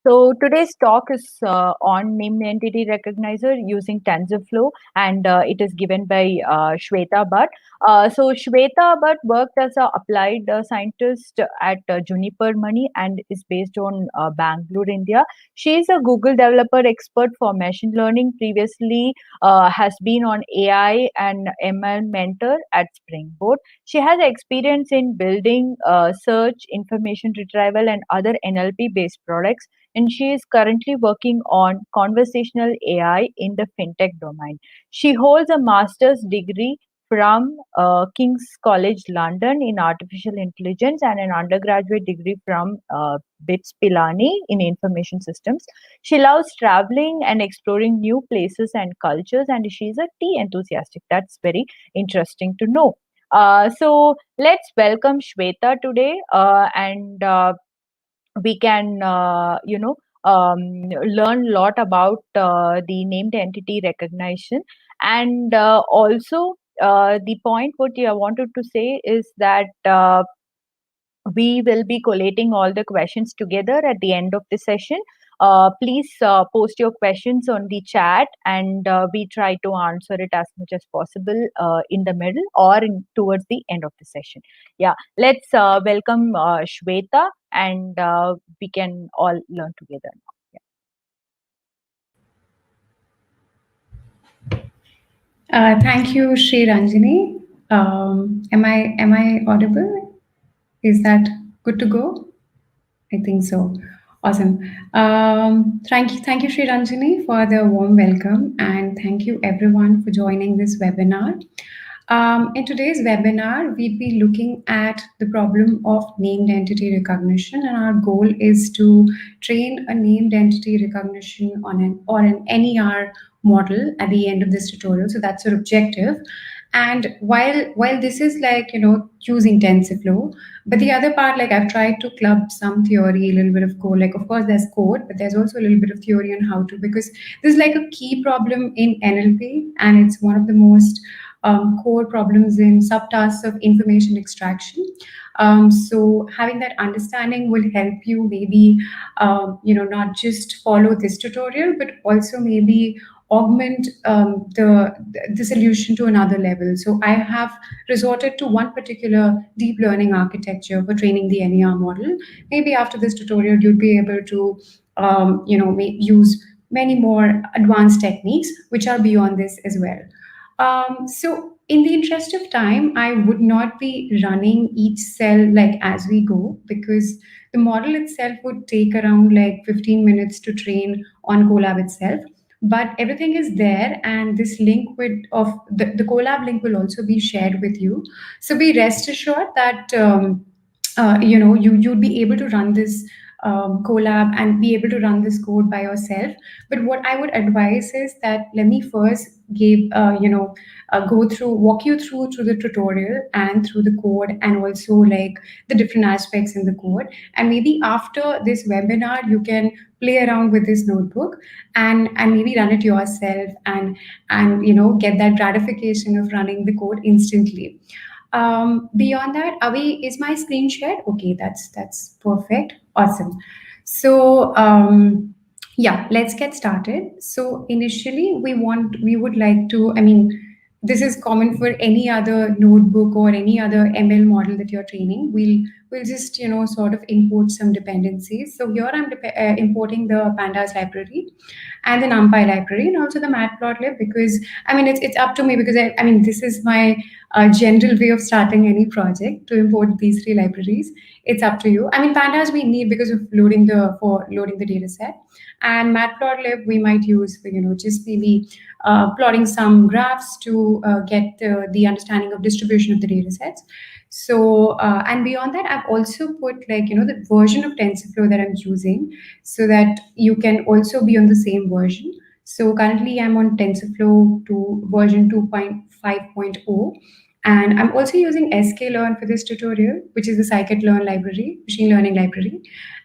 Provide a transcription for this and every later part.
So today's talk is on named entity recognizer using TensorFlow, and it is given by Shweta Bhatt. So Shweta Bhatt worked as a applied scientist at Juniper Money and is based on Bangalore, India. She is a Google developer expert for machine learning. Previously, has been on AI and ML mentor at Springboard. She has experience in building search, information retrieval, and other NLP based products, and she is currently working on conversational AI in the fintech domain. She holds a master's degree from King's College London in artificial intelligence and an undergraduate degree from BITS Pilani in information systems. She loves traveling and exploring new places and cultures, and she's a tea enthusiastic. That's very interesting to know. So let's welcome Shweta today, and we can learn a lot about the named entity recognition, and also the point what I wanted to say is that we will be collating all the questions together at the end of the session. Please post your questions on the chat, and we try to answer it as much as possible in the middle or towards the end of the session. Yeah, let's welcome Shweta, and we can all learn together now. Thank you, Sri Ranjini. Am I audible? Is that good to go? I think so. Awesome. Thank you, Sri Ranjini, for the warm welcome, and thank you everyone for joining this webinar. In today's webinar, we'll be looking at the problem of named entity recognition, and our goal is to train a named entity recognition on an NER model at the end of this tutorial. So that's our objective. And while this is like using TensorFlow, but the other part, like I've tried to club some theory, a little bit of code. Like of course there's code, but there's also a little bit of theory on how to, because this is like a key problem in NLP, and it's one of the most core problems in subtasks of information extraction. So having that understanding will help you maybe not just follow this tutorial, but also maybe augment the solution to another level. So I have resorted to one particular deep learning architecture for training the NER model. Maybe after this tutorial, you'll be able to use many more advanced techniques which are beyond this as well. So in the interest of time, I would not be running each cell like as we go, because the model itself would take around like 15 minutes to train on Colab itself. But everything is there, and this link of the Colab link will also be shared with you. So be rest assured that you'd be able to run this Colab and be able to run this code by yourself. But what I would advise is that let me first walk you through the tutorial and through the code, and also like the different aspects in the code. And maybe after this webinar, you can play around with this notebook and maybe run it yourself, and get that gratification of running the code instantly. Beyond that, is my screen shared? Okay, that's perfect. Awesome. So yeah, let's get started. So initially we would like to, this is common for any other notebook or any other ML model that you're training. We'll just sort of import some dependencies. So here I'm importing the pandas library and the NumPy library, and also the matplotlib, because it's up to me, because this is my general way of starting any project, to import these three libraries. It's up to you. Pandas we need because of loading the data set, and matplotlib we might use for just maybe plotting some graphs to get the understanding of distribution of the data sets. So and beyond that, I've also put the version of TensorFlow that I'm using, so that you can also be on the same version. So currently I'm on TensorFlow to version 2.5.0. And I'm also using sklearn for this tutorial, which is the scikit-learn library, machine learning library.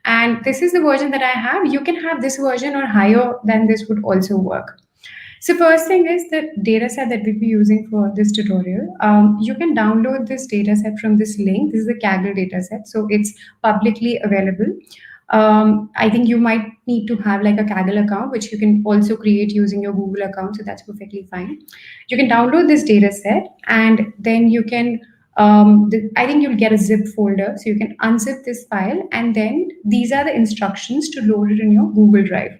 And this is the version that I have. You can have this version or higher than this would also work. So first thing is the data set that we'll be using for this tutorial. You can download this data set from this link. This is the Kaggle data set, so it's publicly available. I think you might need to have like a Kaggle account, which you can also create using your Google account. So that's perfectly fine. You can download this data set, and then you can I think you'll get a zip folder, so you can unzip this file, and then these are the instructions to load it in your Google Drive.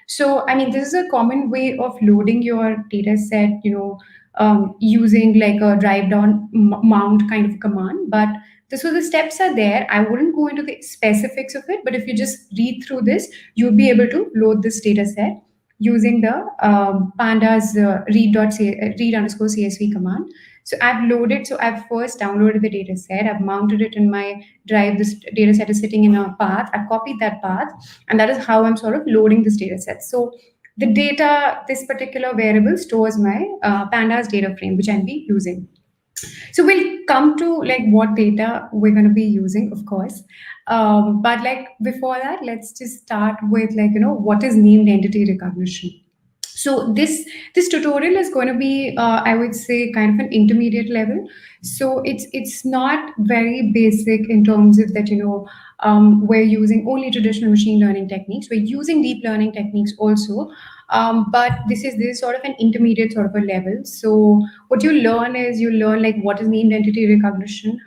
So, I mean, this is a common way of loading your data set, using like a drive down mount kind of command. But so the steps are there. I wouldn't go into the specifics of it, but if you just read through this, you'll be able to load this data set using the pandas read underscore CSV command. So I've loaded, so I've first downloaded the data set, I've mounted it in my drive. This data set is sitting in a path. I've copied that path, and that is how I'm sort of loading this data set. So the data, this particular variable stores my pandas data frame, which I'll be using. So we'll come to like what data we're going to be using, of course. But like before that, let's just start with like, what is named entity recognition. So this tutorial is going to be, I would say, kind of an intermediate level. So it's not very basic in terms of that, we're using only traditional machine learning techniques. We're using deep learning techniques also, but this is sort of an intermediate sort of a level. So what you learn is you learn like what is named entity recognition,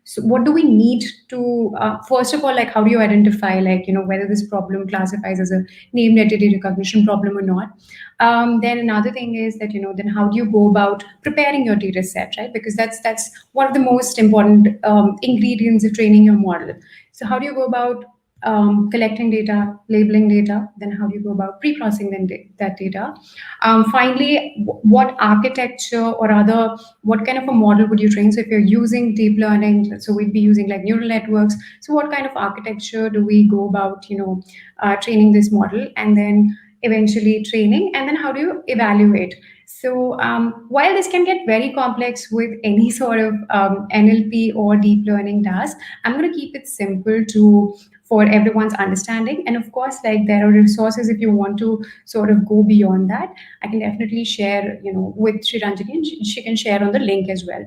so what do we need to first of all, like how do you identify like whether this problem classifies as a named entity recognition problem or not. Then another thing is that then how do you go about preparing your data set, right? Because that's one of the most important ingredients of training your model. So how do you go about collecting data, labeling data, then how do you go about pre-processing that data? Finally, what architecture or other, what kind of a model would you train? So if you're using deep learning, so we'd be using like neural networks. So what kind of architecture do we go about, training this model, and then eventually training, and then how do you evaluate? So while this can get very complex with any sort of NLP or deep learning task, I'm going to keep it simple to for everyone's understanding. And of course, like there are resources if you want to sort of go beyond that. I can definitely share, with Sriranjani, and she can share on the link as well.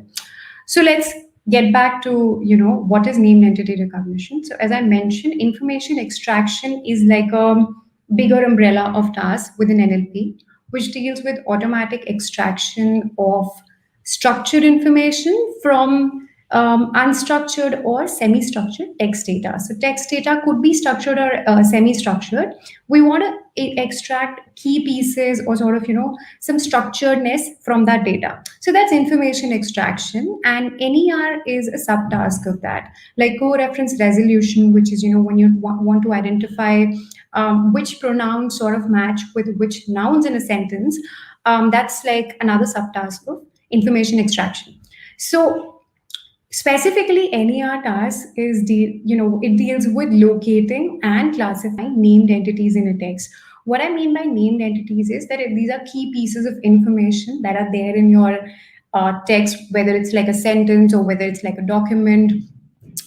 So let's get back to, what is named entity recognition. So as I mentioned, information extraction is like a bigger umbrella of tasks within NLP, which deals with automatic extraction of structured information from unstructured or semi-structured text data. So text data could be structured or semi-structured. We want to extract key pieces or sort of, some structuredness from that data. So that's information extraction, and NER is a subtask of that, like co-reference resolution, which is, when you want to identify which pronouns sort of match with which nouns in a sentence. That's like another subtask of information extraction. So specifically, NER task is it deals with locating and classifying named entities in a text. What I mean by named entities is that these are key pieces of information that are there in your text, whether it's like a sentence or whether it's like a document.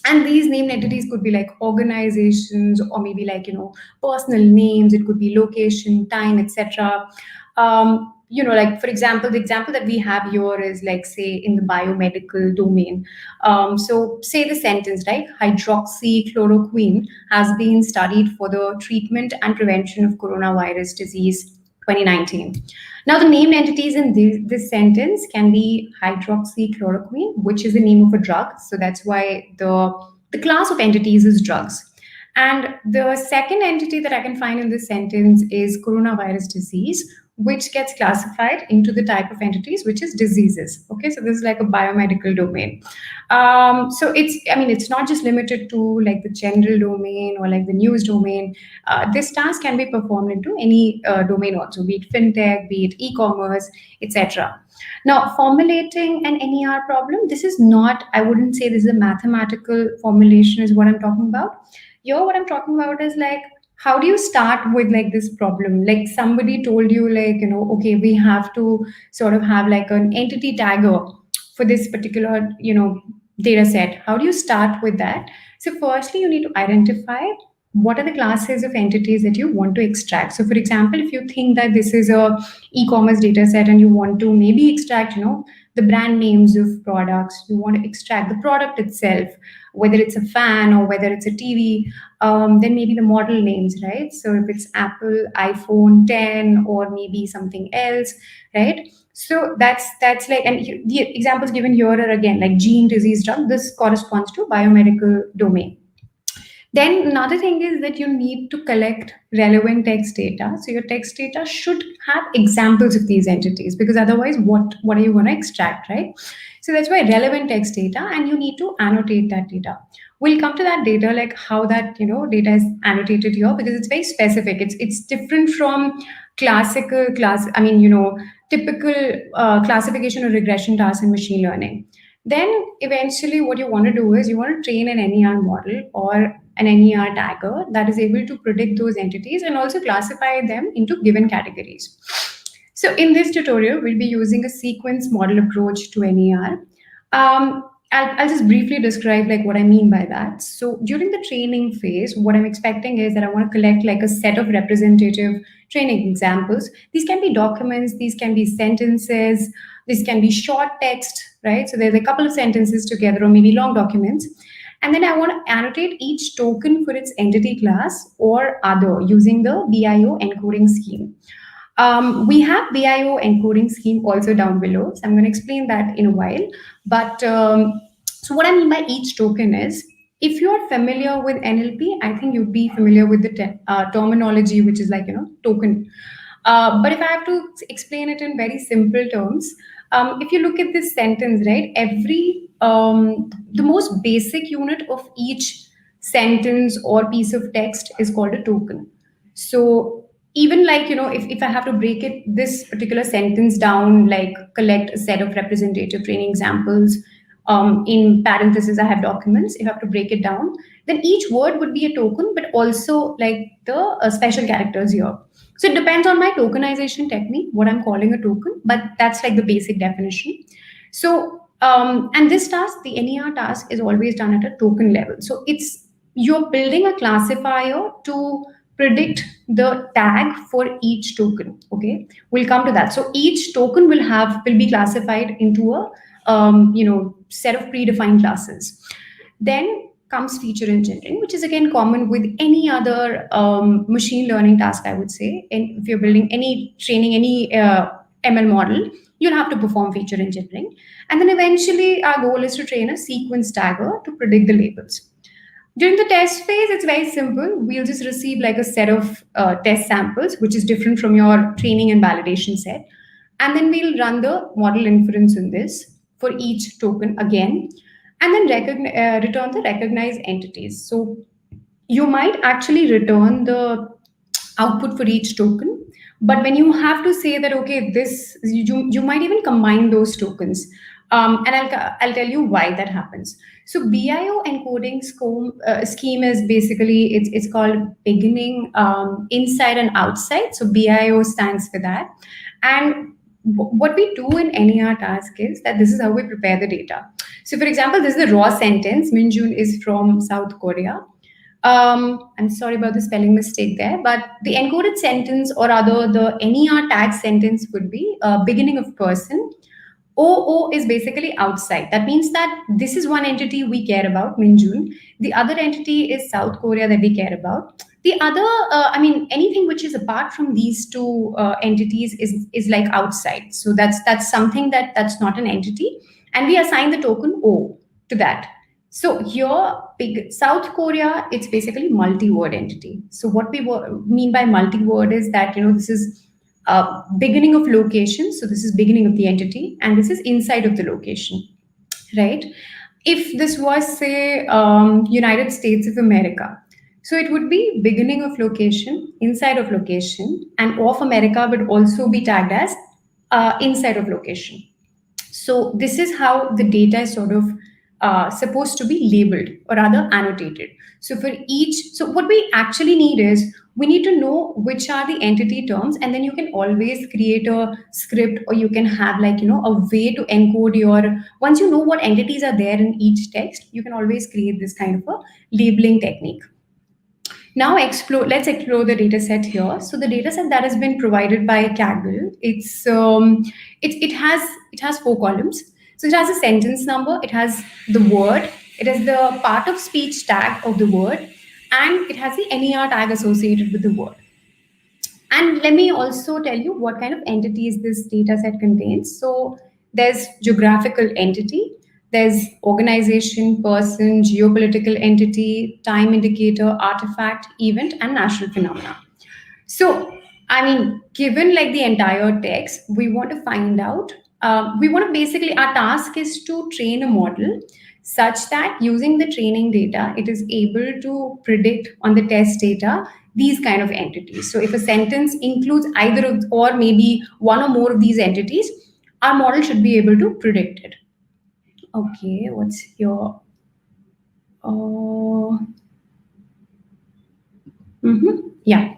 And these named entities could be like organizations, or maybe like personal names. It could be location, time, etc. Like for example, the example that we have here is like, say, in the biomedical domain. So say the sentence, right? Hydroxychloroquine has been studied for the treatment and prevention of coronavirus disease 2019. Now, the named entities in this sentence can be hydroxychloroquine, which is the name of a drug. So that's why the class of entities is drugs. And the second entity that I can find in this sentence is coronavirus disease, which gets classified into the type of entities, which is diseases. Okay, so this is like a biomedical domain. So it's not just limited to like the general domain or like the news domain. This task can be performed into any domain also, be it fintech, be it e-commerce, etc. Now, formulating an NER problem, this is not, I wouldn't say this is a mathematical formulation is what I'm talking about. Here, what I'm talking about is like, how do you start with like this problem? Like somebody told you like, okay, we have to sort of have like an entity tagger for this particular, data set. How do you start with that? So firstly, you need to identify what are the classes of entities that you want to extract. So for example, if you think that this is a e-commerce data set and you want to maybe extract, the brand names of products, you want to extract the product itself, whether it's a fan or whether it's a TV. Then maybe the model names, right? So if it's Apple, iPhone 10, or maybe something else, right? So that's like, and the examples given here are again like gene, disease, drug. This corresponds to biomedical domain. Then another thing is that you need to collect relevant text data. So your text data should have examples of these entities, because otherwise, what are you going to extract, right? So that's why relevant text data, and you need to annotate that data. We'll come to that data, like how that data is annotated here, because it's very specific. It's different from classical class. I mean, typical classification or regression tasks in machine learning. Then eventually what you want to do is you want to train an NER model or an NER tagger that is able to predict those entities and also classify them into given categories. So in this tutorial, we'll be using a sequence model approach to NER. I'll just briefly describe like what I mean by that. So during the training phase, what I'm expecting is that I want to collect like a set of representative training examples. These can be documents, these can be sentences, this can be short text, right? So there's a couple of sentences together or maybe long documents. And then I want to annotate each token for its entity class or other using the BIO encoding scheme. We have BIO encoding scheme also down below. So I'm going to explain that in a while. But so what I mean by each token is, if you're familiar with NLP, I think you'd be familiar with the terminology, which is like, token. But if I have to explain it in very simple terms, if you look at this sentence, right, the most basic unit of each sentence or piece of text is called a token. So even like, if I have to break this particular sentence down, like collect a set of representative training examples, in parentheses I have documents, if I have to break it down, then each word would be a token, but also like the special characters here. So it depends on my tokenization technique, what I'm calling a token, but that's like the basic definition. So and this task, the NER task, is always done at a token level. So you're building a classifier to predict the tag for each token. Okay, we'll come to that. So each token will be classified into a set of predefined classes. Then comes feature engineering, which is again common with any other machine learning task, I would say. And if you're building any training, any ML model, you'll have to perform feature engineering. And then eventually our goal is to train a sequence tagger to predict the labels. During the test phase, it's very simple. We'll just receive like a set of test samples, which is different from your training and validation set. And then we'll run the model inference in this for each token again, and then return the recognized entities. So you might actually return the output for each token, but when you have to say that, okay, you might even combine those tokens. And I'll tell you why that happens. So BIO encoding scheme is basically, it's called beginning, inside and outside. So BIO stands for that. And what we do in NER task is that this is how we prepare the data. So for example, this is the raw sentence. Minjun is from South Korea. I'm sorry about the spelling mistake there, but the encoded sentence, or rather the NER tag sentence, would be beginning of person. OO is basically outside. That means that this is one entity we care about, Minjun. The other entity is South Korea that we care about. The other, anything which is apart from these two entities is like outside. So that's something that's not an entity, and we assign the token O to that. So here, South Korea, it's basically multi-word entity. So what we mean by multi-word is that this is beginning of location. So this is beginning of the entity, and this is inside of the location, right? If this was, say, United States of America, so it would be beginning of location, inside of location, and of America would also be tagged as inside of location. So this is how the data is sort of supposed to be labeled, or rather annotated. So what we actually need is, we need to know which are the entity terms, and then you can always create a script, or you can have like, a way to encode once you know what entities are there in each text, you can always create this kind of a labeling technique. Now let's explore the data set here. So the data set that has been provided by Kaggle, it has 4 columns. So it has a sentence number, it has the word, It is the part of speech tag of the word, and it has the NER tag associated with the word. And let me also tell you what kind of entities this data set contains. So there's geographical entity, there's organization, person, geopolitical entity, time indicator, artifact, event, and natural phenomena. So, I mean, given like the entire text, we want to find out, we want to basically, our task is to train a model such that using the training data, it is able to predict on the test data these kind of entities. So if a sentence includes either of, or maybe one or more of these entities, our model should be able to predict it. Okay, what's your... Yeah.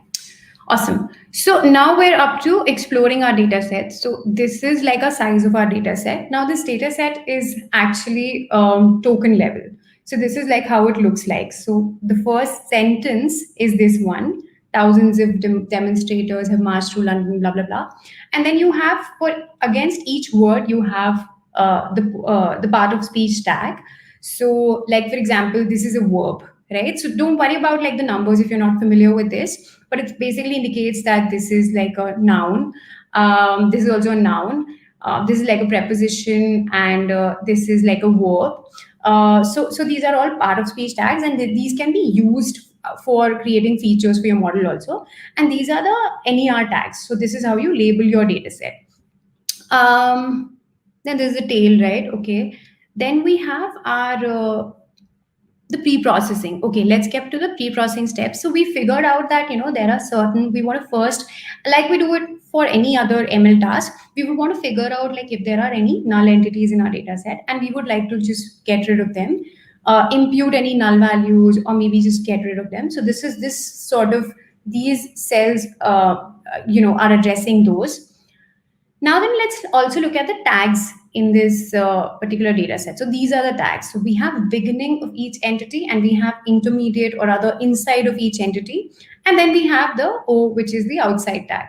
Awesome. So now we're up to exploring our data set. So this is like a size of our data set. Now this data set is actually token level. So this is like how it looks like. So the first sentence is this one. Thousands of demonstrators have marched through London, blah, blah, blah. And then you have, for against each word, you have the part of speech tag. So like, for example, this is a verb, right? So don't worry about like the numbers if you're not familiar with this, but it basically indicates that this is like a noun. This is also a noun. This is like a preposition, and this is like a verb. So these are all part of speech tags, and these can be used for creating features for your model also. And these are the NER tags. So this is how you label your data set. Then there's the tail, right? Okay. Then we have our the pre-processing. Okay, let's get to the pre-processing steps. So we figured out that there are certain, we want to first, like we do it for any other ML task, we would want to figure out like if there are any null entities in our data set, and we would like to just get rid of them, impute any null values, or maybe just get rid of them. So this is this sort of, these cells are addressing those. Now then, let's also look at the tags in this particular data set. So these are the tags. So we have beginning of each entity, and we have intermediate or other inside of each entity. And then we have the O, which is the outside tag.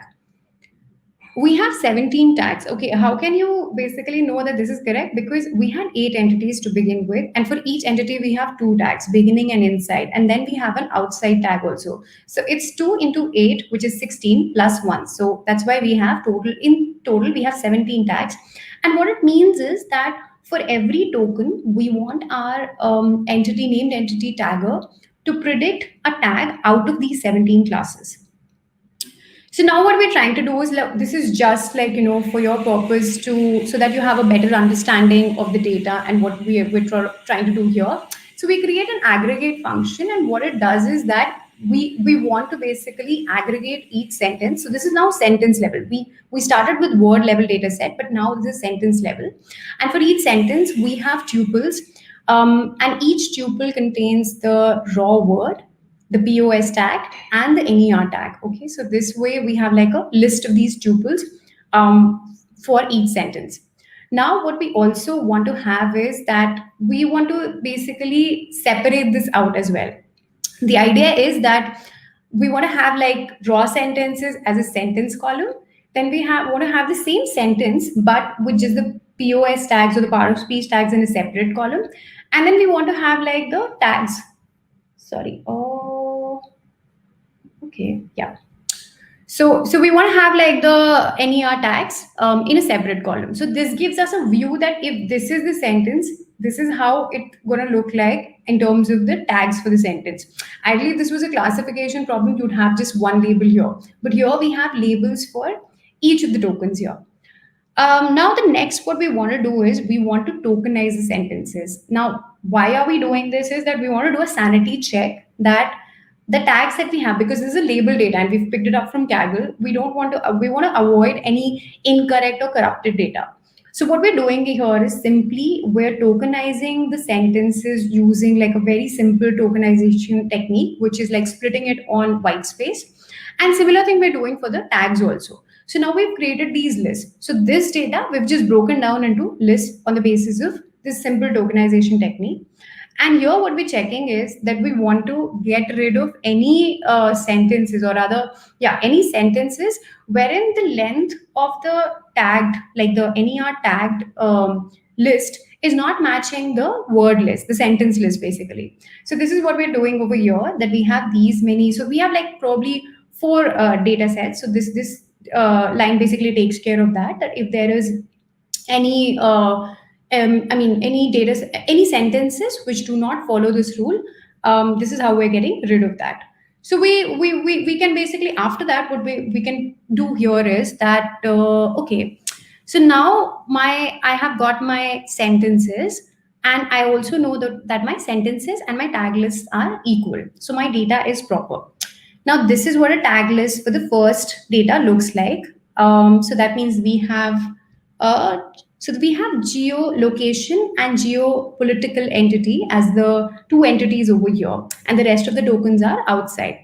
We have 17 tags. Okay, how can you basically know that this is correct? Because we had 8 entities to begin with, and for each entity we have 2 tags, beginning and inside, and then we have an outside tag also. So it's 2 into 8, which is 16 plus 1. So that's why we have in total we have 17 tags. And what it means is that for every token, we want our named entity tagger to predict a tag out of these 17 classes. So now what we're trying to do is, this is just like, for your purpose so that you have a better understanding of the data and what we're trying to do here. So we create an aggregate function, and what it does is that we want to basically aggregate each sentence. So this is now sentence level. We started with word level data set, but now this is sentence level. And for each sentence, we have tuples, and each tuple contains the raw word, the POS tag, and the NER tag. Okay, so this way we have like a list of these tuples for each sentence. Now, what we also want to have is that we want to basically separate this out as well. The idea is that we want to have like raw sentences as a sentence column. Then we want to have the same sentence, but with just the POS tags or the part of speech tags in a separate column. And then we want to have like the tags. Sorry. Oh, okay. Yeah. So we want to have like the NER tags in a separate column. So this gives us a view that if this is the sentence, this is how it's going to look like in terms of the tags for the sentence. Ideally, if this was a classification problem, you'd have just one label here. But here we have labels for each of the tokens here. Now the next what we want to do is we want to tokenize the sentences. Now, why are we doing this is that we want to do a sanity check that the tags that we have, because this is a label data and we've picked it up from Kaggle, we want to avoid any incorrect or corrupted data. So what we're doing here is simply we're tokenizing the sentences using like a very simple tokenization technique, which is like splitting it on white space. And similar thing we're doing for the tags also. So now we've created these lists. So this data we've just broken down into lists on the basis of this simple tokenization technique. And here what we're checking is that we want to get rid of any sentences or any sentences wherein the length of the tagged, like the NER tagged list is not matching the word list, the sentence list basically. So this is what we're doing over here, that we have these many. So we have like probably four data sets. So this line basically takes care of that. That if there is any any any sentences which do not follow this rule, this is how we're getting rid of that. So we can basically, after that, what we can do here is that okay, so now I have got my sentences, and I also know that my sentences and my tag lists are equal, so my data is proper. Now this is what a tag list for the first data looks like. So that means we have uh, geolocation and geopolitical entity as the two entities over here, and the rest of the tokens are outside.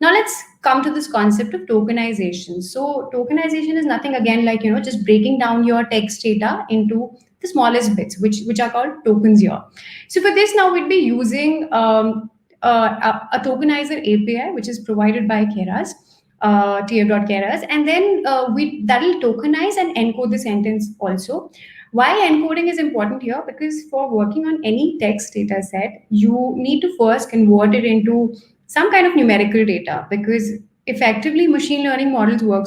Now let's come to this concept of tokenization. So tokenization is nothing, again, like just breaking down your text data into the smallest bits, which are called tokens here. So for this, now we'd be using a tokenizer API, which is provided by Keras, TF.Keras, and then that'll tokenize and encode the sentence also. Why encoding is important here? Because for working on any text data set, you need to first convert it into some kind of numerical data, because effectively machine learning models work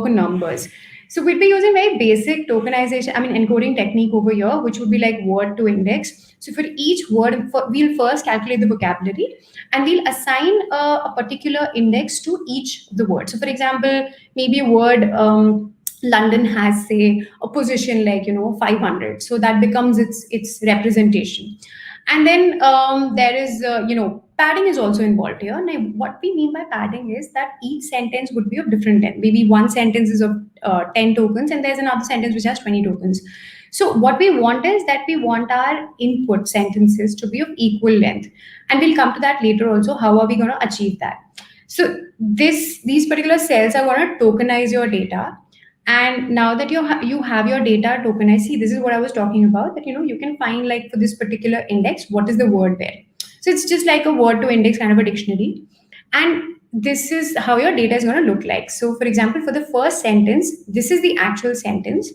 on numbers. So we'd be using very basic tokenization, encoding technique over here, which would be like word to index. So for each word, we'll first calculate the vocabulary, and we'll assign a particular index to each of the words. So for example, maybe a word London has, say, a position like 500, so that becomes its representation. And then there is padding is also involved here. Now what we mean by padding is that each sentence would be of different length. Maybe one sentence is of 10 tokens, and there's another sentence which has 20 tokens. So what we want is that we want our input sentences to be of equal length, and we'll come to that later also. How are we going to achieve that? So these particular cells are going to tokenize your data. And now that you have your data tokenized, see, this is what I was talking about, that you can find, like, for this particular index, what is the word there. So it's just like a word to index kind of a dictionary. And this is how your data is going to look like. So for example, for the first sentence, this is the actual sentence,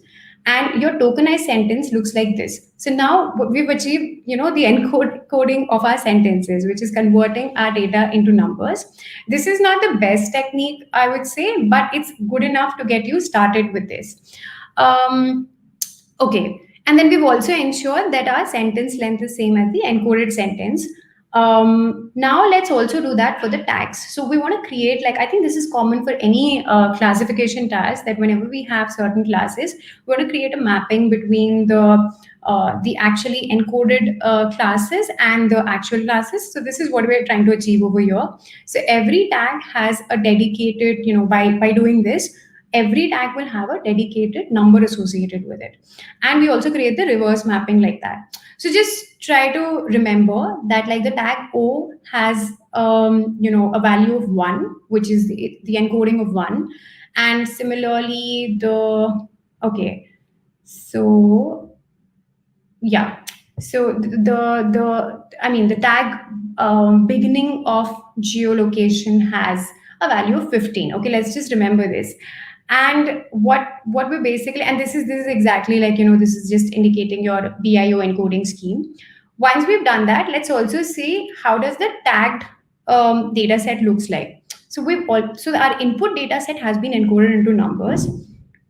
and your tokenized sentence looks like this. So now we've achieved the coding of our sentences, which is converting our data into numbers. This is not the best technique, I would say, but it's good enough to get you started with this. Okay, and then we've also ensured that our sentence length is same as the encoded sentence. Now let's also do that for the tags. So we want to create, like, I think this is common for any classification task, that whenever we have certain classes, we want to create a mapping between the actually encoded classes and the actual classes. So this is what we're trying to achieve over here. So every tag has a dedicated, by doing this, every tag will have a dedicated number associated with it. And we also create the reverse mapping like that. So just try to remember that, like, the tag O has a value of 1, which is the encoding of 1. And similarly, okay, so yeah, so the tag beginning of geolocation has a value of 15. Okay, let's just remember this. And what we basically, and this is exactly like, this is just indicating your BIO encoding scheme. Once we've done that, let's also see how does the tagged data set looks like. So our input data set has been encoded into numbers.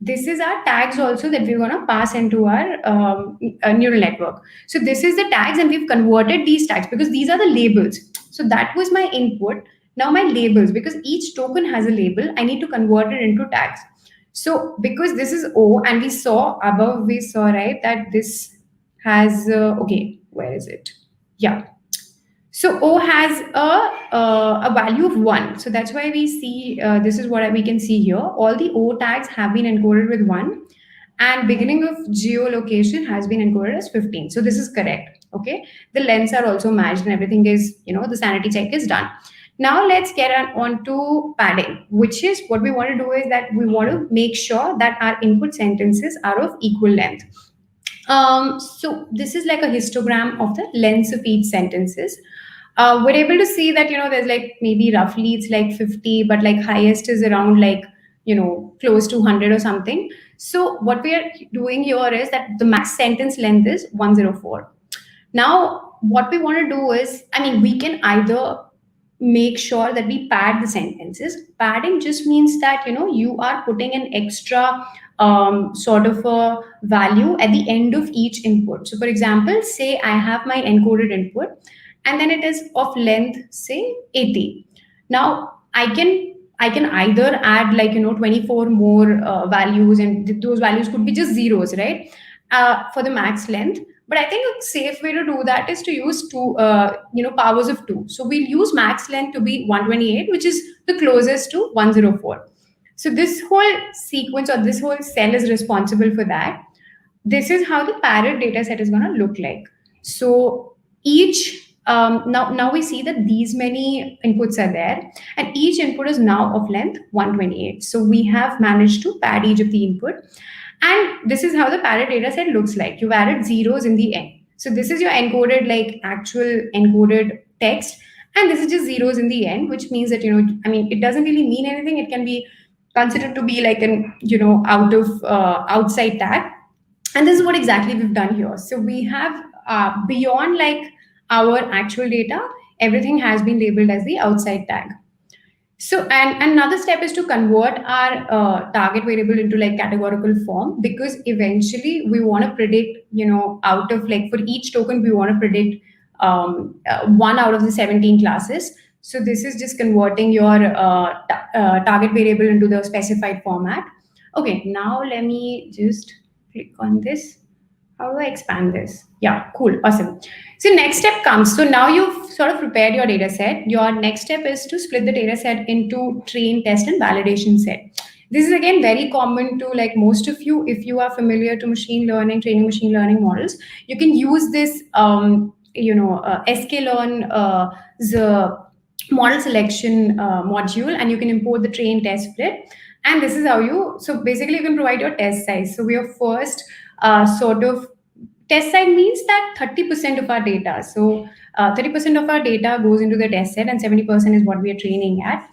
This is our tags also that we're going to pass into our neural network. So this is the tags, and we've converted these tags because these are the labels. So that was my input. Now my labels, because each token has a label, I need to convert it into tags. So because this is O, and we saw above, right, that this has, okay, where is it? Yeah. So O has a value of 1. So that's why we see, this is what we can see here. All the O tags have been encoded with 1. And beginning of geolocation has been encoded as 15. So this is correct. Okay. The lengths are also matched, and everything is, the sanity check is done. Now let's get on to padding, which is what we want to do is that we want to make sure that our input sentences are of equal length. So this is like a histogram of the lengths of each sentences. We're able to see that, there's like maybe roughly it's like 50, but like highest is around like, close to 100 or something. So what we are doing here is that the max sentence length is 104. Now, what we want to do is, I mean, we can either make sure that we pad the sentences. Padding just means that, you are putting an extra sort of a value at the end of each input. So, for example, say I have my encoded input and then it is of length, say 80. Now, I can either add like 24 more values, and those values could be just zeros, right? For the max length. But I think a safe way to do that is to use two, powers of two. So we'll use max length to be 128, which is the closest to 104. So this whole sequence or this whole cell is responsible for that. This is how the parrot data set is going to look like. So each now we see that these many inputs are there, and each input is now of length 128. So we have managed to pad each of the input, and this is how the parrot data set looks like. You've added zeros in the end. So this is your encoded, like actual encoded text, and this is just zeros in the end, which means that I mean, it doesn't really mean anything. It can be considered to be like an out of outside tag, and this is what exactly we've done here. So we have beyond like our actual data, everything has been labeled as the outside tag. So, and another step is to convert our target variable into like categorical form, because eventually we want to predict, out of like for each token, we want to predict one out of the 17 classes. So this is just converting your target variable into the specified format. Okay, now let me just click on this. How do I expand this? Yeah, cool, awesome. So next step comes. So now you've sort of prepared your data set. Your next step is to split the data set into train, test, and validation set. This is again very common to like most of you. If you are familiar to machine learning, training machine learning models, you can use this, sklearn, the model selection module, and you can import the train, test, split. And this is how so basically you can provide your test size. So we are first sort of test set means that 30% of our data. So 30% of our data goes into the test set, and 70% is what we are training at.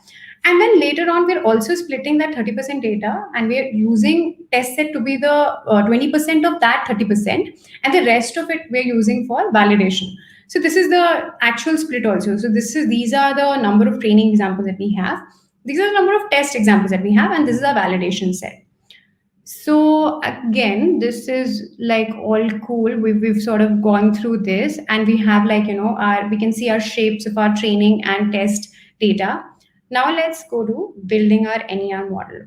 And then later on, we're also splitting that 30% data, and we're using test set to be the 20% of that 30%, and the rest of it we're using for validation. So this is the actual split also. So these are the number of training examples that we have. These are the number of test examples that we have, and this is our validation set. So again, this is like all cool. We've sort of gone through this, and we have like we can see our shapes of our training and test data. Now let's go to building our NER model.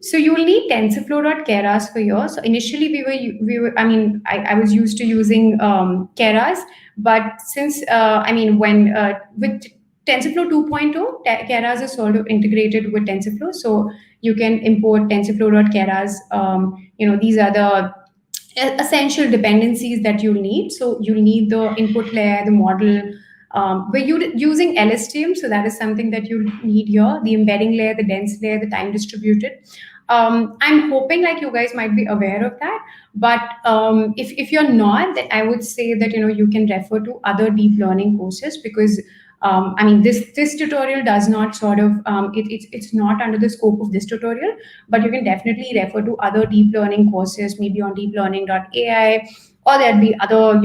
So you will need TensorFlow.keras for yours. So initially I was used to using Keras, but since when with TensorFlow 2.0, Keras is sort of integrated with TensorFlow. So you can import TensorFlow.keras. These are the essential dependencies that you'll need. So you'll need the input layer, the model. We're using LSTM, so that is something that you'll need here. The embedding layer, the dense layer, the time distributed. I'm hoping like you guys might be aware of that, but if you're not, then I would say that you can refer to other deep learning courses, because this tutorial does not sort of it's not under the scope of this tutorial, but you can definitely refer to other deep learning courses, maybe on deeplearning.ai, or there'll be other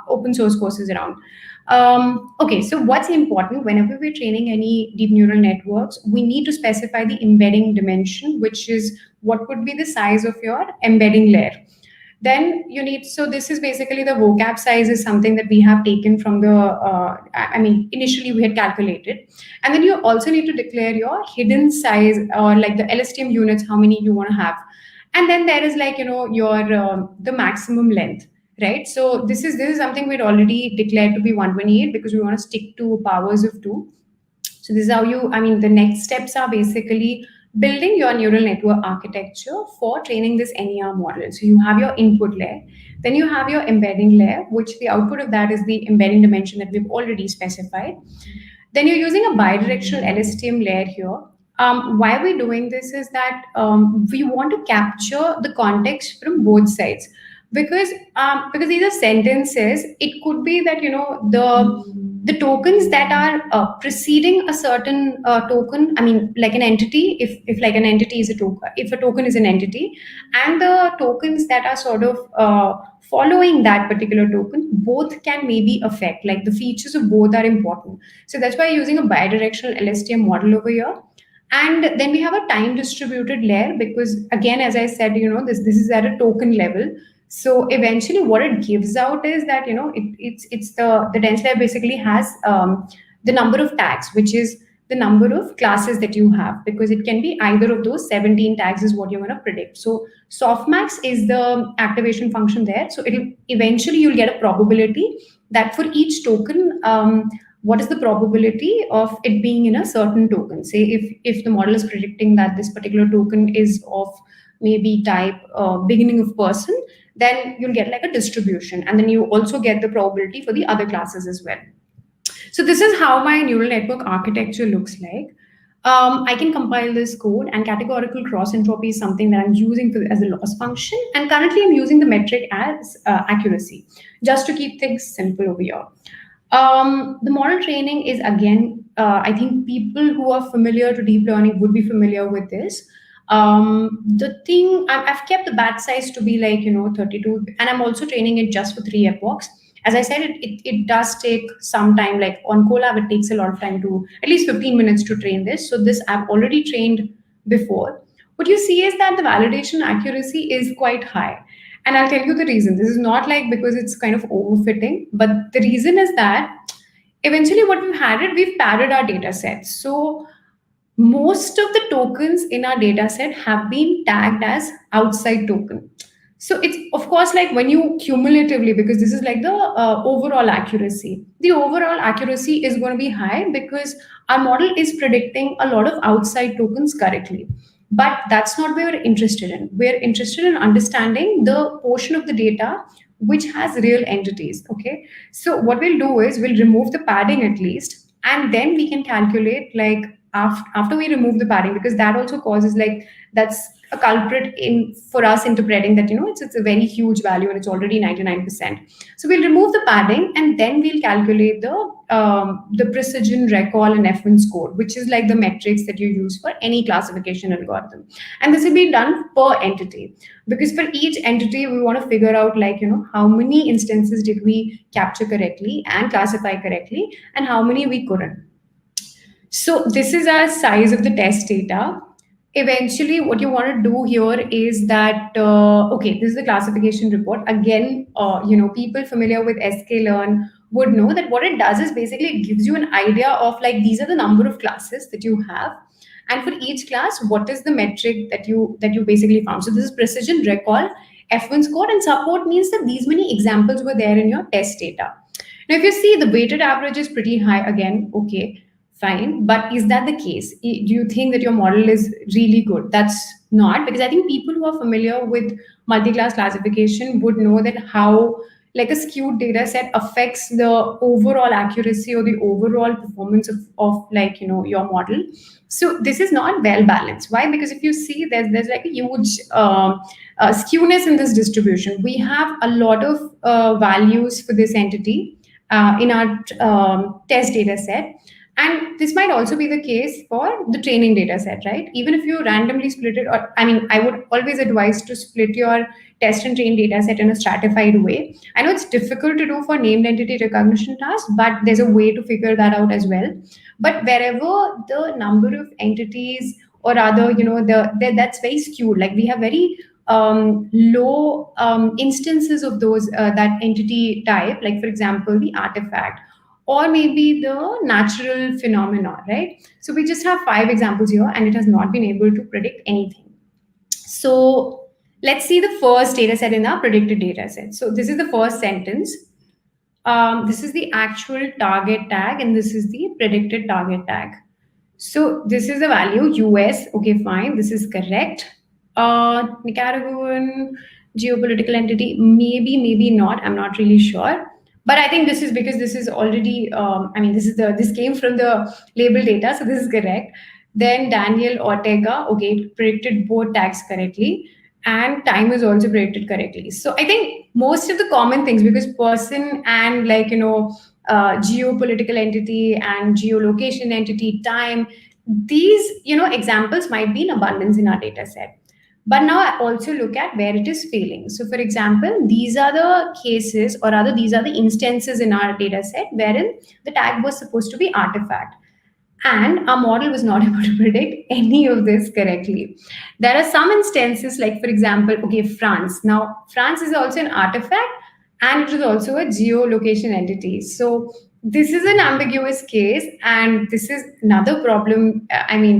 open source courses around. Okay, so what's important whenever we're training any deep neural networks, we need to specify the embedding dimension, which is what would be the size of your embedding layer. Then you need, so this is basically the vocab size is something that we have taken from the, initially we had calculated. And then you also need to declare your hidden size, or like the LSTM units, how many you want to have. And then there is like, your, the maximum length, right? So this is something we'd already declared to be 128, because we want to stick to powers of 2. So this is how the next steps are basically building your neural network architecture for training this NER model. So you have your input layer, then you have your embedding layer, which the output of that is the embedding dimension that we've already specified. Then you're using a bidirectional LSTM layer here. Why we're doing this is that we want to capture the context from both sides. because these are sentences. It could be that the tokens that are preceding a certain token. I mean, like an entity. If like an entity is a token, if a token is an entity, and the tokens that are sort of following that particular token, both can maybe affect. Like the features of both are important. So that's why using a bidirectional LSTM model over here. And then we have a time distributed layer, because again, as I said, this is at a token level. So eventually what it gives out is that it's the dense layer basically has the number of tags, which is the number of classes that you have, because it can be either of those 17 tags is what you're going to predict. So softmax is the activation function there. So it'll eventually you'll get a probability that for each token, what is the probability of it being in a certain token. Say if the model is predicting that this particular token is of maybe type beginning of person, then you'll get like a distribution, and then you also get the probability for the other classes as well. So this is how my neural network architecture looks like. I can compile this code, and categorical cross entropy is something that I'm using as a loss function. And currently I'm using the metric as accuracy, just to keep things simple over here. The model training is again, I think people who are familiar to deep learning would be familiar with this. The thing, I've kept the batch size to be like 32, and I'm also training it just for 3 epochs. As I said, it does take some time. Like on Colab, it takes a lot of time, to at least 15 minutes to train this. So this I've already trained before. What you see is that the validation accuracy is quite high. And I'll tell you the reason. This is not like because it's kind of overfitting, but the reason is that eventually what we've had it, we've padded our data sets. So most of the tokens in our data set have been tagged as outside token. So it's of course like when you cumulatively, because this is like the overall accuracy. The overall accuracy is going to be high because our model is predicting a lot of outside tokens correctly. But that's not what we're interested in. We're interested in understanding the portion of the data which has real entities. Okay. So what we'll do is we'll remove the padding at least, and then we can calculate like after we remove the padding, because that also causes like that's a culprit in for us interpreting that it's a very huge value and it's already 99%. So we'll remove the padding, and then we'll calculate the precision, recall, and F1 score, which is like the metrics that you use for any classification algorithm. And this will be done per entity, because for each entity we want to figure out like how many instances did we capture correctly and classify correctly, and how many we couldn't. So this is our size of the test data. Eventually, what you want to do here is that, okay, this is the classification report. Again, people familiar with sklearn would know that what it does is basically it gives you an idea of like these are the number of classes that you have. And for each class, what is the metric that you basically found? So this is precision, recall, F1 score, and support means that these many examples were there in your test data. Now, if you see the weighted average is pretty high, again, okay, fine. But is that the case? Do you think that your model is really good? That's not, because I think people who are familiar with multi-class classification would know that how like a skewed data set affects the overall accuracy or the overall performance of like your model. So this is not well balanced. Why? Because if you see there's like a huge skewness in this distribution. We have a lot of values for this entity in our test data set. And this might also be the case for the training data set, right? Even if you randomly split it, or I mean, I would always advise to split your test and train data set in a stratified way. I know it's difficult to do for named entity recognition tasks, but there's a way to figure that out as well. But wherever the number of entities or rather, that's very skewed. Like we have very low instances of those that entity type, like for example, the artifact, or maybe the natural phenomena, right? So we just have 5 examples here, and it has not been able to predict anything. So let's see the first data set in our predicted data set. So this is the first sentence. This is the actual target tag, and this is the predicted target tag. So this is the value US. Okay, fine. This is correct. Nicaraguan geopolitical entity, maybe not. I'm not really sure. But I think this is because this is already, this came from the label data, so this is correct. Then Daniel Ortega, okay, predicted both tags correctly. and time is also predicted correctly. So I think most of the common things, because person and geopolitical entity and geolocation entity, time, these examples might be in abundance in our data set. But now I also look at where it is failing. So for example, these are the cases, or rather these are the instances in our data set wherein the tag was supposed to be artifact, and our model was not able to predict any of this correctly. There are some instances, like for example, okay, France. Now, France is also an artifact and it is also a geolocation entity. So this is an ambiguous case, and this is another problem,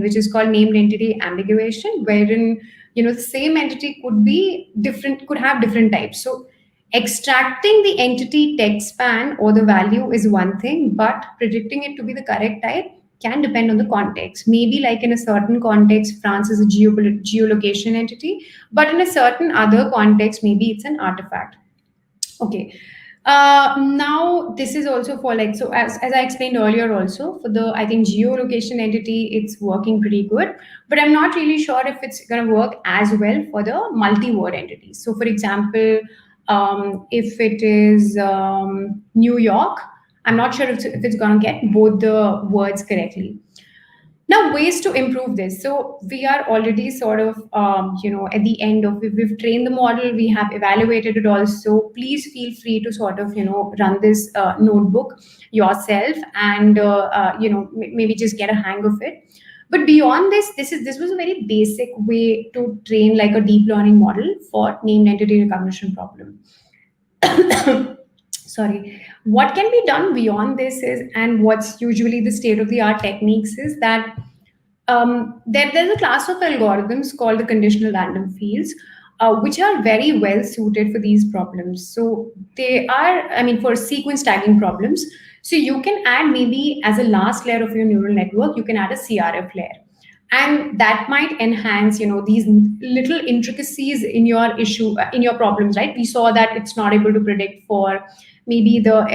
which is called named entity ambiguation, wherein the same entity could be different, could have different types. So extracting the entity text span or the value is one thing, but predicting it to be the correct type can depend on the context. Maybe, like in a certain context, France is a geolocation entity, but in a certain other context, maybe it's an artifact. Okay. Now this is also for, like, so as I explained earlier, also for the, I think, geolocation entity, it's working pretty good, but I'm not really sure if it's going to work as well for the multi-word entities. So for example, if it is New York, I'm not sure if it's going to get both the words correctly. Now, ways to improve this. So we are already sort of, at the end of, we've trained the model, we have evaluated it also. Please feel free to sort of, run this notebook yourself, and, maybe just get a hang of it. But beyond this, this was a very basic way to train like a deep learning model for named entity recognition problem. Sorry. What can be done beyond this is, and what's usually the state of the art techniques, is that there's a class of algorithms called the conditional random fields, which are very well suited for these problems. So they are, for sequence tagging problems. So you can add, maybe as a last layer of your neural network, you can add a CRF layer. And that might enhance, these little intricacies in your issue, in your problems, right? We saw that it's not able to predict for maybe the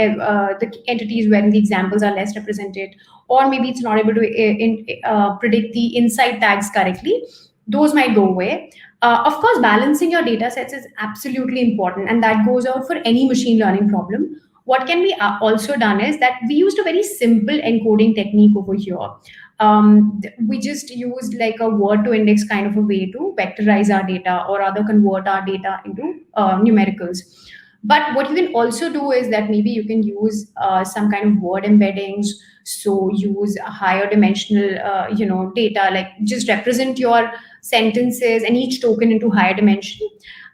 entities wherein the examples are less represented, or maybe it's not able to predict the inside tags correctly. Those might go away. Of course, balancing your data sets is absolutely important, and that goes out for any machine learning problem. What can be also done is that we used a very simple encoding technique over here. We just used like a word to index kind of a way to vectorize our data, or rather convert our data into numericals. But what you can also do is that maybe you can use some kind of word embeddings. So use a higher dimensional, data, like just represent your sentences and each token into higher dimension.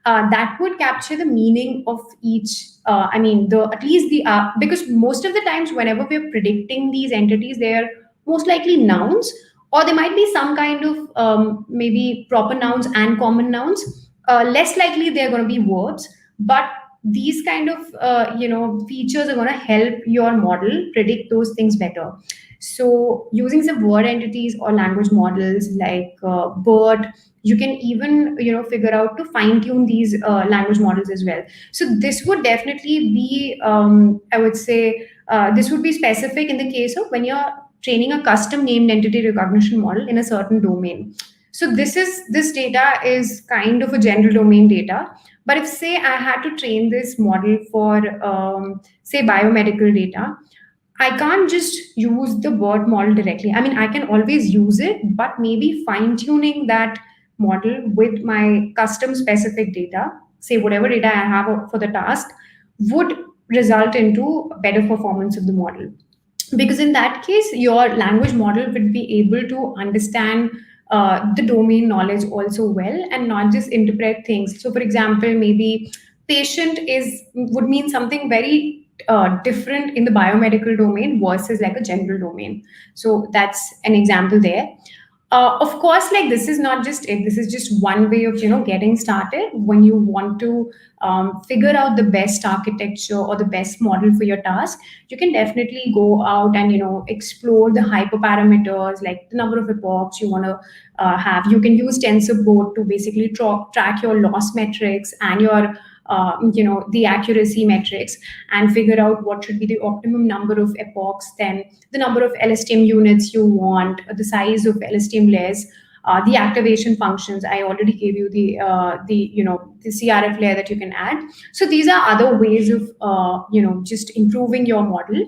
That would capture the meaning of each. At least because most of the times, whenever we're predicting these entities, they're most likely nouns, or there might be some kind of maybe proper nouns and common nouns. Less likely they're going to be words, but these kind of features are going to help your model predict those things better. So using some word entities or language models like BERT, you can even figure out to fine tune these language models as well. So this would definitely be, I would say, this would be specific in the case of when you're training a custom named entity recognition model in a certain domain. So this data is kind of a general domain data. But if, say, I had to train this model for, say, biomedical data, I can't just use the BERT model directly. I can always use it, but maybe fine tuning that model with my custom specific data, say whatever data I have for the task, would result into better performance of the model. Because in that case, your language model would be able to understand the domain knowledge also well, and not just interpret things. So for example, maybe patient would mean something very different in the biomedical domain versus like a general domain. So that's an example there. Of course, like, this is not just it. This is just one way of getting started. When you want to figure out the best architecture or the best model for your task, you can definitely go out and explore the hyperparameters, like the number of epochs you want to have. You can use TensorBoard to basically track your loss metrics and your the accuracy metrics, and figure out what should be the optimum number of epochs, then the number of LSTM units you want, the size of LSTM layers. the activation functions. I already gave you the CRF layer that you can add. So these are other ways of just improving your model.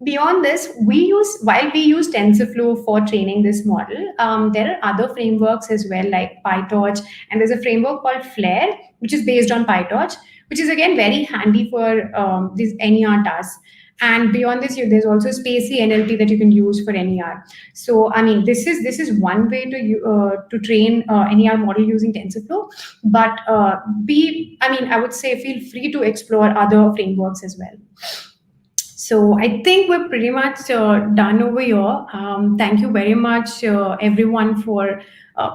Beyond this, while we use TensorFlow for training this model, there are other frameworks as well, like PyTorch, and there's a framework called Flare, which is based on PyTorch, which is again very handy for these NER tasks. And beyond this, there's also Spacey NLP that you can use for NER. So I mean, this is one way to train NER model using TensorFlow. But I would say feel free to explore other frameworks as well. So I think we're pretty much done over here. Thank you very much, everyone, for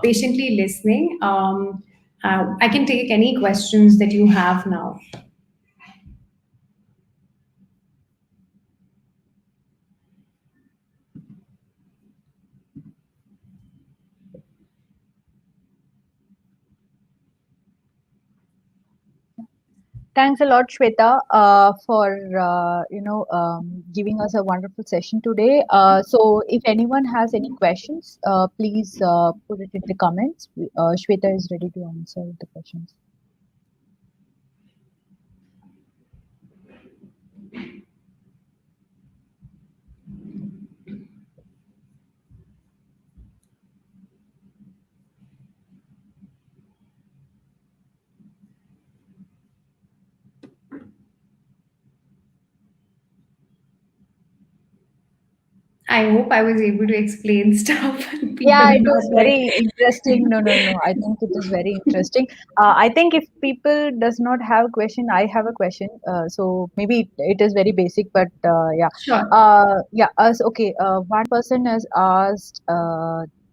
patiently listening. I can take any questions that you have now. Thanks a lot, Shweta, for giving us a wonderful session today. So, if anyone has any questions, please put it in the comments. Shweta is ready to answer the questions. I hope I was able to explain stuff. Yeah, it was very interesting. No. I think it is very interesting. I think if people does not have a question, I have a question. So maybe it is very basic, but yeah. Sure. Okay. One person has asked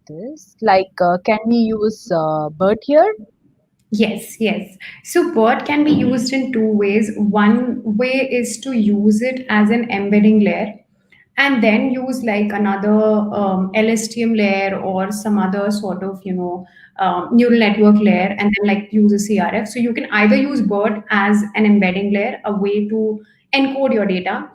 this, like, can we use BERT here? Yes. So BERT can be used in two ways. One way is to use it as an embedding layer, and then use like another LSTM layer or some other sort of neural network layer, and then like use a CRF. So you can either use BERT as an embedding layer, a way to encode your data,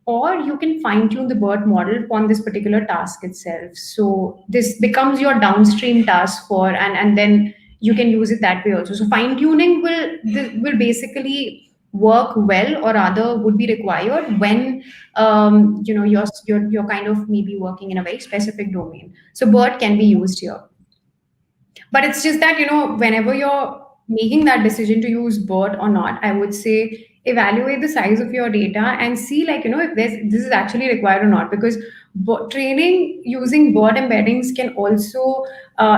or you can fine tune the BERT model on this particular task itself. So this becomes your downstream task and then you can use it that way also. So fine tuning will basically work well, or rather would be required when you're kind of maybe working in a very specific domain. So BERT can be used here. But it's just that, whenever you're making that decision to use BERT or not, I would say evaluate the size of your data and see, like, if this is actually required or not. Because training using BERT embeddings can also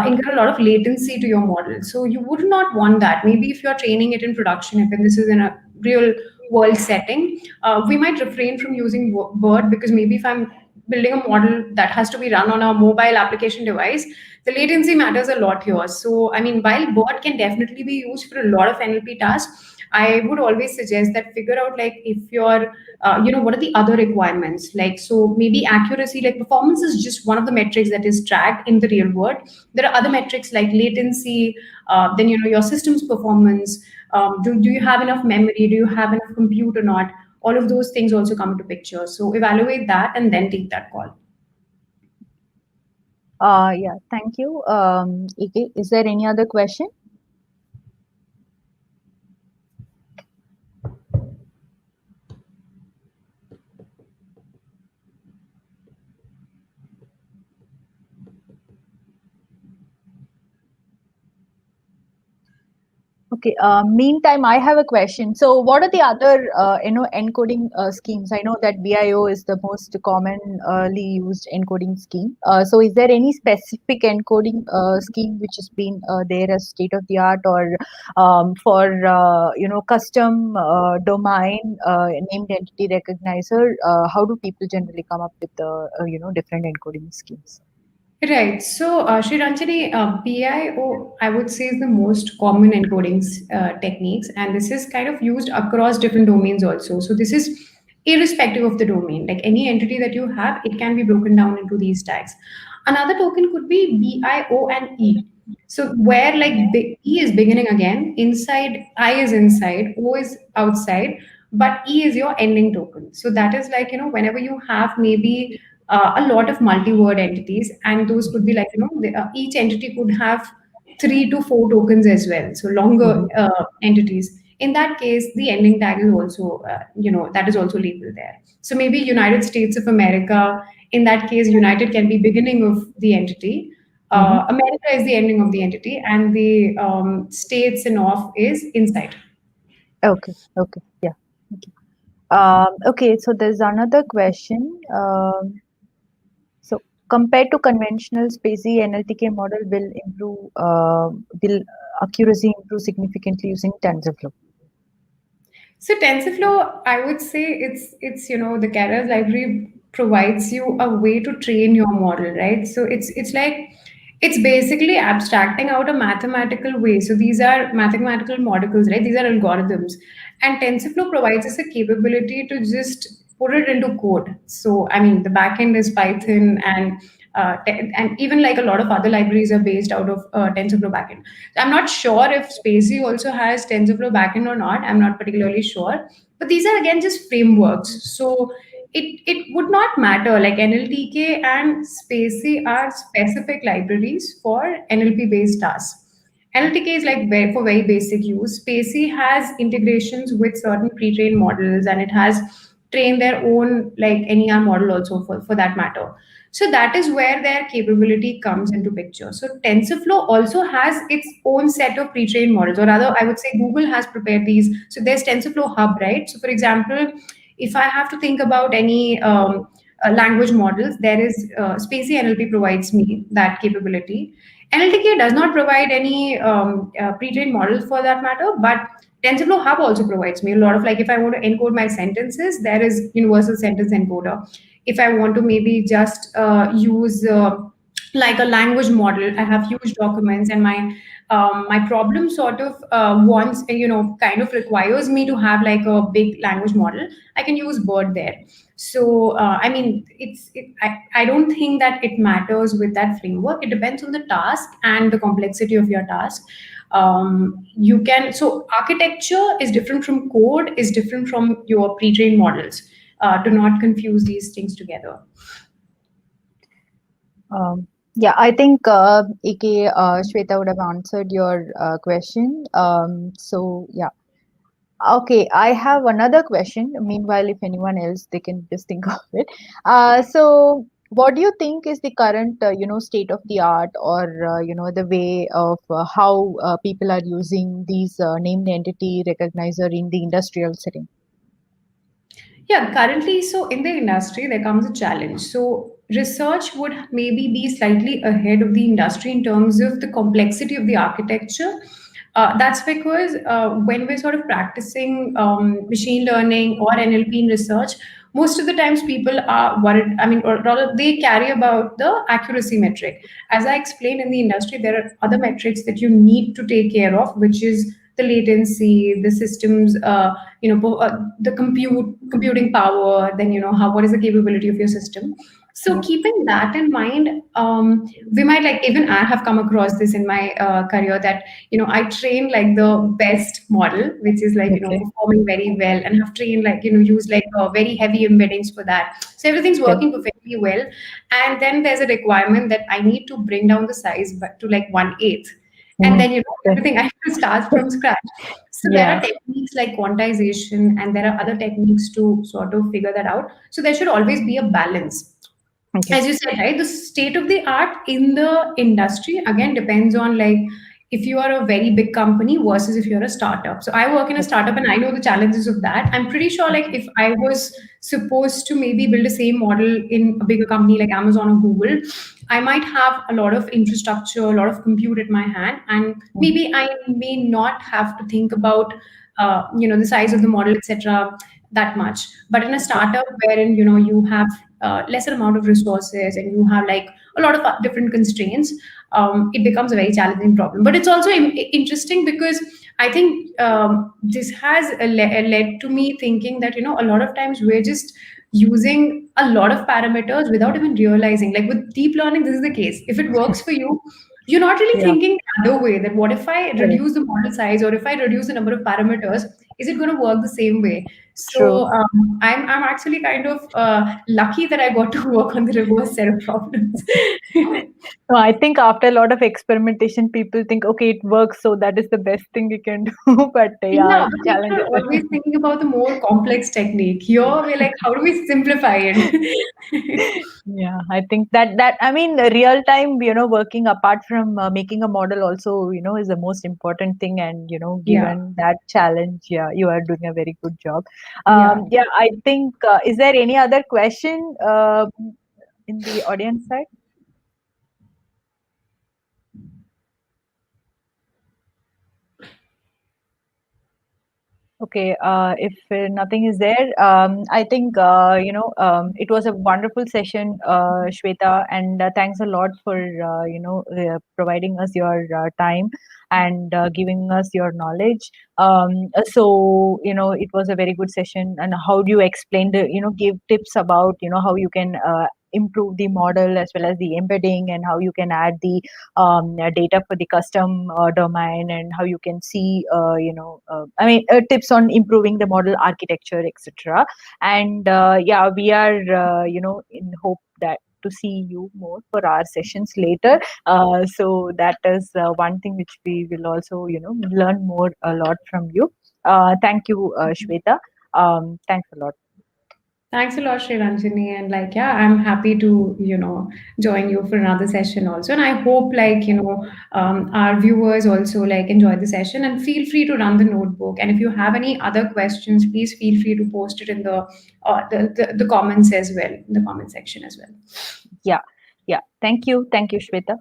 incur a lot of latency to your model. So you would not want that. Maybe if you're training it in production, if this is in a real world setting, we might refrain from using BERT, because maybe if I'm building a model that has to be run on a mobile application device, the latency matters a lot here. So, I mean, while BERT can definitely be used for a lot of NLP tasks, I would always suggest that figure out, like, if you're, what are the other requirements? Like, so maybe accuracy, like performance is just one of the metrics that is tracked in the real world. There are other metrics like latency, then, your system's performance. Do you have enough memory? Do you have enough compute or not? All of those things also come into picture. So evaluate that and then take that call. Yeah, thank you. Ek, is there any other question? Okay. Meantime, I have a question. So, what are the other, encoding schemes? I know that BIO is the most commonly used encoding scheme. So, is there any specific encoding scheme which has been there as state of the art, or for custom domain named entity recognizer? How do people generally come up with the different encoding schemes? Right. So, Sri Ranjani, BIO, I would say, is the most common encoding techniques, and this is kind of used across different domains also. So, this is irrespective of the domain. Like any entity that you have, it can be broken down into these tags. Another token could be BIO and E. So, where like E is beginning again, inside, I is inside, O is outside, but E is your ending token. So, that is like, whenever you have maybe a lot of multi-word entities, and those could be like, each entity could have 3 to 4 tokens as well, so longer Mhm. entities. In that case, the ending tag is also, that is also legal there. So maybe United States of America, in that case, United can be beginning of the entity. Mhm. America is the ending of the entity, and the states and off is inside. Okay. Okay. Yeah. Okay. Okay. So there's another question. So compared to conventional SPACY, NLTK model will accuracy improve significantly using TensorFlow. So TensorFlow, I would say it's the Keras library provides you a way to train your model, right? So it's like it's basically abstracting out a mathematical way. So these are mathematical modules, right? These are algorithms, and TensorFlow provides us a capability to just put it into code. So I mean, the backend is Python, and even like a lot of other libraries are based out of TensorFlow backend. I'm not sure if Spacey also has TensorFlow backend or not. I'm not particularly sure. But these are again just frameworks. So it would not matter. Like NLTK and Spacey are specific libraries for NLP based tasks. NLTK is like for very basic use. Spacey has integrations with certain pre-trained models, and it has trained their own like NER model also for that matter. So that is where their capability comes into picture. So TensorFlow also has its own set of pre-trained models, or rather, I would say Google has prepared these. So there's TensorFlow Hub, right? So for example, if I have to think about any language models, there is Spacey NLP provides me that capability. NLTK does not provide any pre-trained models for that matter, but TensorFlow Hub also provides me a lot of, like, if I want to encode my sentences, there is universal sentence encoder. If I want to maybe just use like a language model, I have huge documents, and my problem sort of wants, kind of requires me to have like a big language model. I can use Bird there. So I mean, I don't think that it matters with that framework. It depends on the task and the complexity of your task. You can, so architecture is different from code, is different from your pre-trained models. Do not confuse these things together. Yeah, I think AK Shweta would have answered your question. So yeah. Okay, I have another question. Meanwhile, if anyone else, they can just think of it. So, what do you think is the current, state of the art, or the way of how people are using these named entity recognizer in the industrial setting? Yeah, currently, so in the industry, there comes a challenge. So research would maybe be slightly ahead of the industry in terms of the complexity of the architecture. That's because when we're sort of practicing machine learning or NLP in research, most of the times people are worried. I mean, or rather, they carry about the accuracy metric. As I explained, in the industry, there are other metrics that you need to take care of, which is the latency, the systems, the computing power, then how what is the capability of your system. So Yeah. keeping that in mind, we might, like, even I have come across this in my career, that I train like the best model, which is like Okay. performing very well, and have trained like use like very heavy embeddings for that. So everything's Okay. working perfectly well, and then there's a requirement that I need to bring down the size but to like 1/8, and Mhm. then Okay. everything I have to start from scratch. So there Yeah. are techniques like quantization, and there are other techniques to sort of figure that out. So there should always be a balance. Okay. As you said, right, the state of the art in the industry again depends on, like, if you are a very big company versus if you're a startup. So I work in a startup, and I know the challenges of that. I'm pretty sure, like, if I was supposed to maybe build the same model in a bigger company like Amazon or Google, I might have a lot of infrastructure, a lot of compute at my hand, and Mhm. maybe I may not have to think about the size of the model, etc., that much. But in a Okay. startup wherein you have lesser amount of resources, and you have like a lot of different constraints, it becomes a very challenging problem. But it's also interesting because I think this has led to me thinking that a lot of times we're just using a lot of parameters without even realizing. Like with deep learning, this is the case. If it works for you, you're not really Yeah. thinking the other way, that what if I Correct. reduce the model size, or if I reduce the number of parameters, is it going to work the same way? True. So I'm actually kind of lucky that I got to work on the reverse set of problems. No, I think after a lot of experimentation, people think, okay, it works, so that is the best thing you can do. But Yeah, yeah, but people challenges. are always thinking about the more complex technique. Here, we're like, how do we simplify it? Yeah, I think that I mean, the real time, working apart from making a model also, is the most important thing. And Yeah, given that challenge, yeah, you are doing a very good job. yeah. Yeah, I think. Is there any other question in the audience side? Okay, if nothing is there, I think it was a wonderful session, Shweta, and thanks a lot for providing us your time and giving us your knowledge. So it was a very good session. And how do you explain the give tips about how you can improve the model as well as the embedding, and how you can add the data for the custom domain, and how you can see I mean tips on improving the model architecture, etc. And yeah, we are in hope that to see you more for our sessions later. So that is one thing which we will also learn more a lot from you. Thank you, Shweta. Thanks a lot. Thanks a lot, Sri Ranjani. And like, yeah, I'm happy to, join you for another session also. And I hope like, our viewers also like enjoy the session, and feel free to run the notebook. And if you have any other questions, please feel free to post it in the comments as well, in the comment section as well. Yeah, yeah, thank you, Shweta.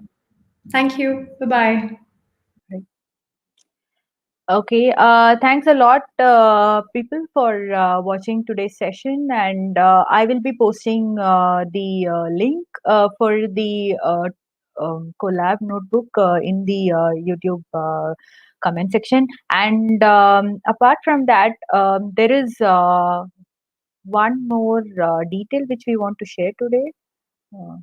Thank you. Bye-bye. Okay, thanks a lot, people, for watching today's session. And I will be posting the link for the collab notebook in the YouTube comment section. And apart from that, there is one more detail which we want to share today. Uh,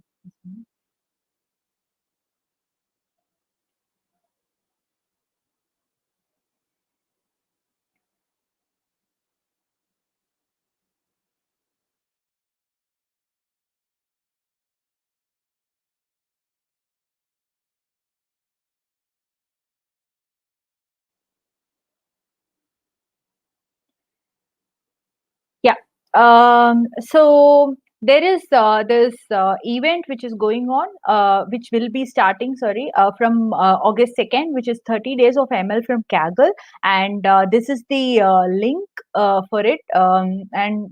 Yeah. So there is this event which is going on, which will be starting, sorry, from August 2nd, which is 30 days of ML from Kaggle. And this is the link for it. And,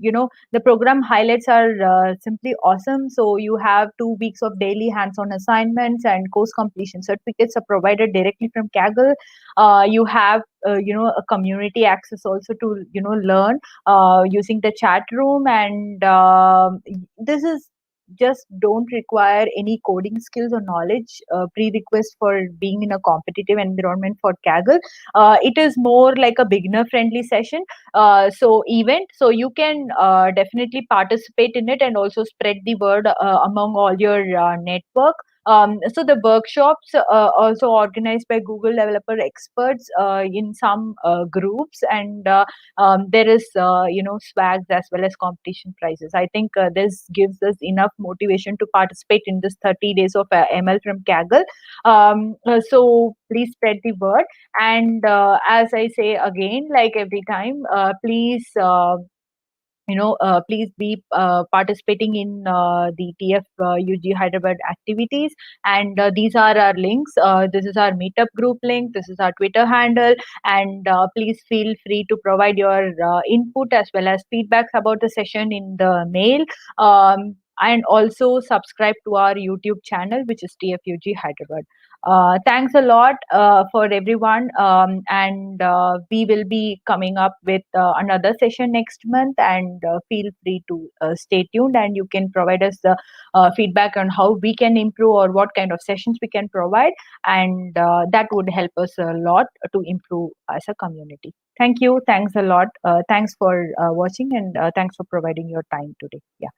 the program highlights are simply awesome. So you have 2 weeks of daily hands-on assignments, and course completion certificates are provided directly from Kaggle. You have, a community access also to, learn using the chat room. And this is just don't require any coding skills or knowledge prerequisite for being in a competitive environment for Kaggle. It is more like a beginner friendly session, so event, so you can definitely participate in it and also spread the word among all your network. So the workshops also organized by Google developer experts in some groups. And there is swags as well as competition prizes. I think this gives us enough motivation to participate in this 30 days of ML from Kaggle. So please spread the word. And as I say again, like every time, please please be participating in the TF UG Hyderabad activities. And these are our links. This is our meetup group link. This is our Twitter handle. And please feel free to provide your input as well as feedbacks about the session in the mail. And also subscribe to our YouTube channel, which is TFUG Hyderabad. Thanks a lot for everyone. And we will be coming up with another session next month. And feel free to stay tuned, and you can provide us the feedback on how we can improve or what kind of sessions we can provide. And that would help us a lot to improve as a community. Thank you. Thanks a lot. Thanks for watching, and thanks for providing your time today. Yeah.